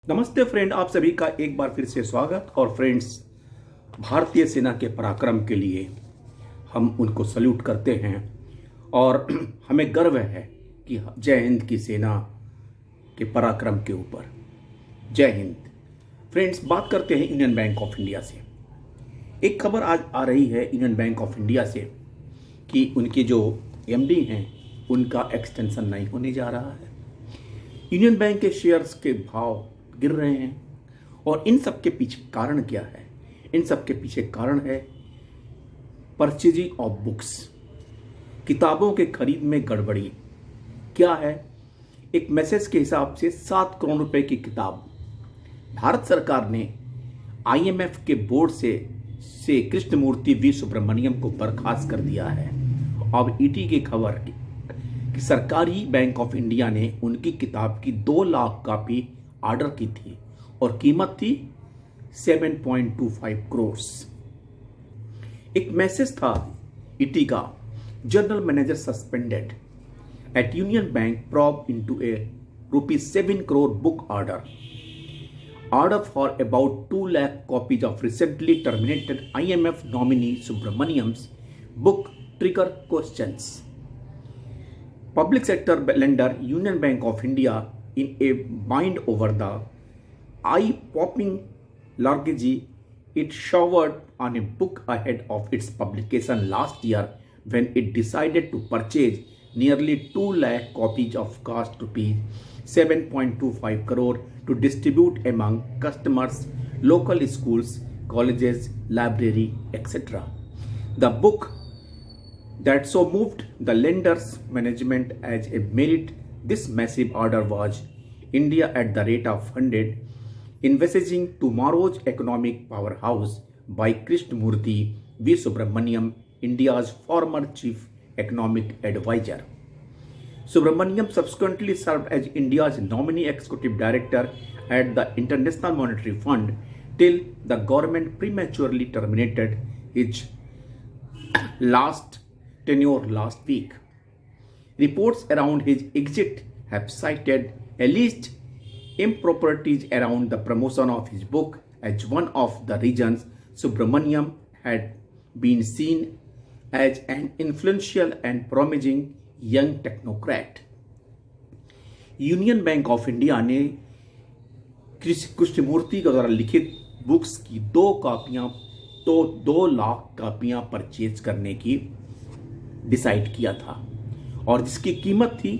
नमस्ते फ्रेंड, आप सभी का एक बार फिर से स्वागत। और फ्रेंड्स, भारतीय सेना के पराक्रम के लिए हम उनको सल्यूट करते हैं और हमें गर्व है कि जय हिंद की सेना के पराक्रम के ऊपर। जय हिंद। फ्रेंड्स, बात करते हैं यूनियन बैंक ऑफ इंडिया से। एक खबर आज आ रही है यूनियन बैंक ऑफ इंडिया से कि उनके जो एमडी हैं उनका एक्सटेंशन नहीं होने जा रहा है। यूनियन बैंक के शेयर्स के भाव गिर रहे हैं और इन सब के पीछे कारण क्या है? इन सब के पीछे कारण है परचेजिंग ऑफ बुक्स, किताबों के खरीद में गड़बड़ी। क्या है? एक मैसेज के हिसाब से 7 करोड़ रुपए की किताब भारत सरकार ने आईएमएफ के बोर्ड से कृष्णमूर्ति वी सुब्रमण्यम को बर्खास्त कर दिया है। अब ईटी की खबर कि सरकारी बैंक ऑफ इंडिया ने उनकी किताब की 2 लाख कॉपी ऑर्डर की थी और कीमत थी 7.25 करोड़। एक मैसेज था ईटी का, general manager suspended at Union Bank probe into a ₹7 crore book order for about 2 lakh copies of recently terminated IMF nominee सुब्रमण्यम्स book trigger questions. Public sector lender Union Bank of India in a bind over the eye-popping mortgage it showered on a book ahead of its publication last year when it decided to purchase nearly 2 lakh copies of cost ₹7.25 crore to distribute among customers, local schools, colleges, library, etc. The book that so moved the lender's management as a merit. This massive order was India at the rate of 100, envisaging tomorrow's economic powerhouse by Krishnamurthy V. Subramaniam, India's former chief economic advisor. Subramaniam subsequently served as India's nominee executive director at the International Monetary Fund till the government prematurely terminated his tenure last week. Reports around his exit have cited alleged improprieties around the promotion of his book as one of the reasons Subramaniam had been seen as an influential and promising young technocrat. Union bank of India ने कृष्णमूर्ति के द्वारा लिखित books की 2 लाख कापियां purchase करने की decide किया था और जिसकी कीमत थी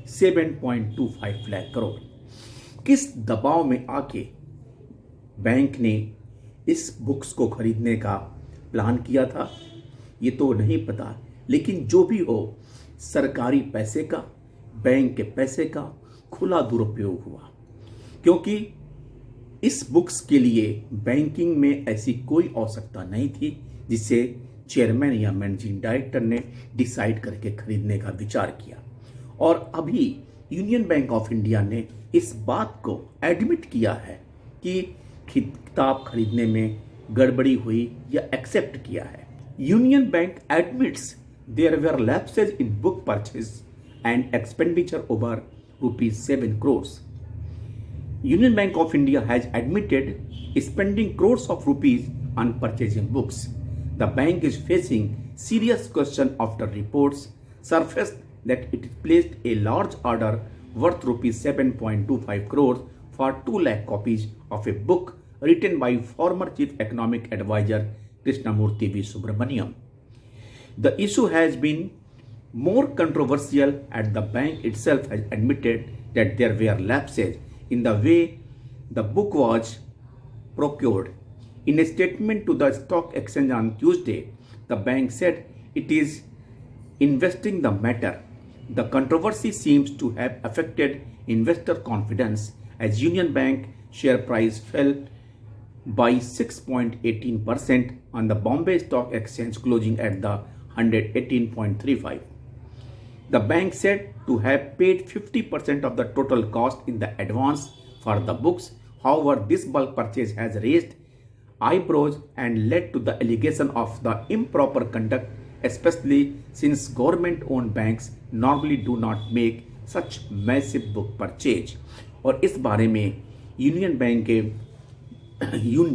7.25 लाख करोड़। किस दबाव में आके बैंक ने इस बुक्स को खरीदने का प्लान किया था ये तो नहीं पता, लेकिन जो भी हो, सरकारी पैसे का, बैंक के पैसे का खुला दुरुपयोग हुआ, क्योंकि इस बुक्स के लिए बैंकिंग में ऐसी कोई आवश्यकता नहीं थी जिससे चेयरमैन या मैनेजिंग डायरेक्टर ने डिसाइड करके खरीदने का विचार किया। और अभी यूनियन बैंक ऑफ इंडिया ने इस बात को एडमिट किया है कि किताब खरीदने में गड़बड़ी हुई या एक्सेप्ट किया है। Union Bank admits there were lapses in book purchase and expenditure over ₹7 crore. Union Bank of India has admitted spending crores of rupees on purchasing books. The bank is facing serious question after reports surfaced that it placed a large order worth ₹7.25 crore for 2 lakh copies of a book written by former Chief Economic Advisor Krishnamurthy V. Subramaniam. The issue has been more controversial as the bank itself has admitted that there were lapses in the way the book was procured. In a statement to the stock exchange on Tuesday, the bank said it is investigating the matter. The controversy seems to have affected investor confidence as Union Bank share price fell by 6.18% on the Bombay Stock Exchange, closing at the 118.35. The bank said to have paid 50% of the total cost in the advance for the books. However, this bulk purchase has raised eyebrows and led to the allegation of the improper conduct, especially since government-owned banks normally do not make such massive book purchase. और इस बारे में union bank के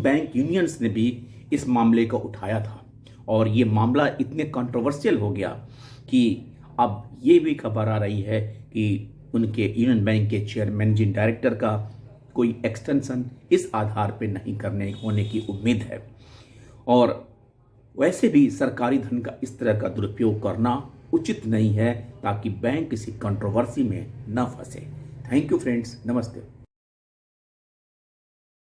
bank unions ने भी इस मामले को उठाया था और ये मामला इतने कंट्रोवर्शियल हो गया कि अब ये भी खबर आ रही है कि उनके यूनियन बैंक के चेयरमैन मैनेजिंग डायरेक्टर का कोई एक्सटेंशन इस आधार पे नहीं करने होने की उम्मीद है। और वैसे भी सरकारी धन का इस तरह का दुरुपयोग करना उचित नहीं है ताकि बैंक किसी कंट्रोवर्सी में न फंसे। थैंक यू फ्रेंड्स, नमस्ते।